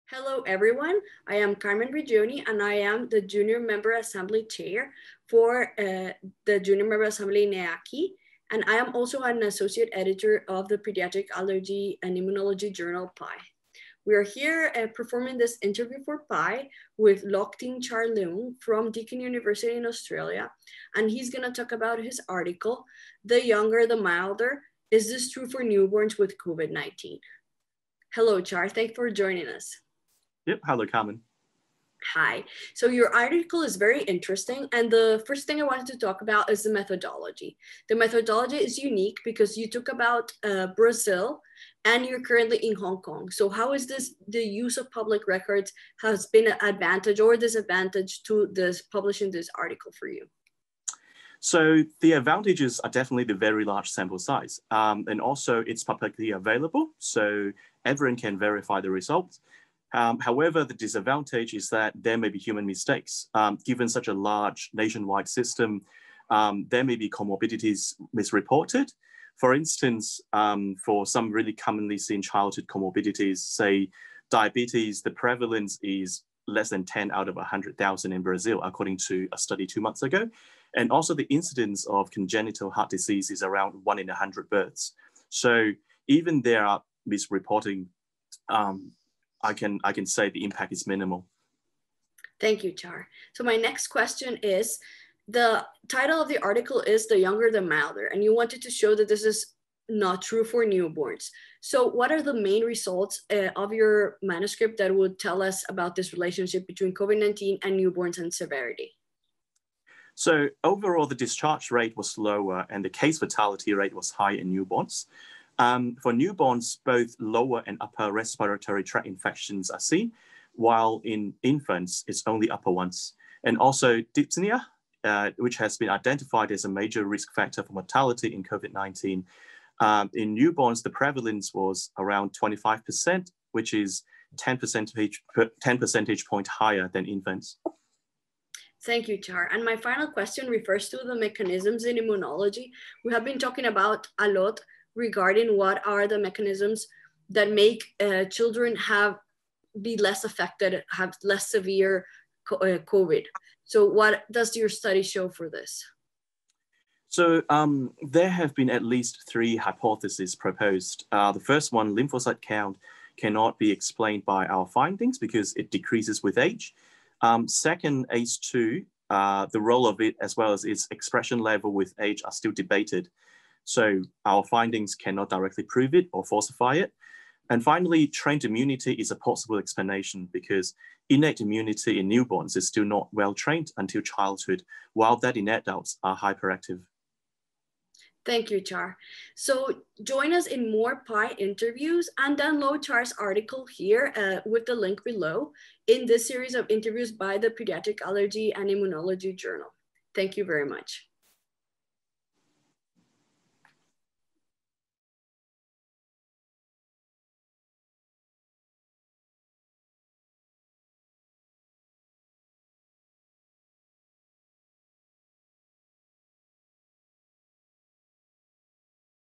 Hello, everyone. I am Carmen Rigioni, and I am the Junior Member Assembly Chair for the Junior Member Assembly NEACI, and I am also an Associate Editor of the Pediatric Allergy and Immunology Journal, PAI. We are here performing this interview for PAI with Lokting Char Leung from Deakin University in Australia, and he's going to talk about his article, The Younger, the Milder, Is This True for Newborns with COVID-19? Hello, Char. Thanks for joining us. Yep. Hello, Carmen. Hi. So your article is very interesting. And the first thing I wanted to talk about is the methodology. The methodology is unique because you took about Brazil and you're currently in Hong Kong. So how is this, the use of public records has been an advantage or disadvantage to this publishing this article for you? So the advantages are definitely the very large sample size. And also it's publicly available. So everyone can verify the results. However, the disadvantage is that there may be human mistakes. Given such a large nationwide system, there may be comorbidities misreported. For instance, for some really commonly seen childhood comorbidities, say diabetes, the prevalence is less than 10 out of 100,000 in Brazil, according to a study 2 months ago. And also the incidence of congenital heart disease is around 1 in 100 births. So even there are misreporting, I can say the impact is minimal. Thank you, Char. So my next question is, the title of the article is The Younger, the Milder, and you wanted to show that this is not true for newborns. So what are the main results of your manuscript that would tell us about this relationship between COVID-19 and newborns and severity? So overall, the discharge rate was lower and the case fatality rate was high in newborns. For newborns, both lower and upper respiratory tract infections are seen, while in infants, it's only upper ones. And also dyspnea, which has been identified as a major risk factor for mortality in COVID-19. In newborns, the prevalence was around 25%, which is 10 percentage point higher than infants. Thank you, Char. And my final question refers to the mechanisms in immunology. We have been talking about a lot regarding what are the mechanisms that make children be less affected, have less severe COVID. So what does your study show for this? So there have been at least 3 hypotheses proposed. The first one, lymphocyte count, cannot be explained by our findings because it decreases with age. Second, ACE2, the role of it as well as its expression level with age are still debated. So our findings cannot directly prove it or falsify it. And finally, trained immunity is a possible explanation because innate immunity in newborns is still not well trained until childhood, while that in adults are hyperactive. Thank you, Char. So join us in more PAI interviews and download Char's article here with the link below in this series of interviews by the Pediatric Allergy and Immunology Journal. Thank you very much.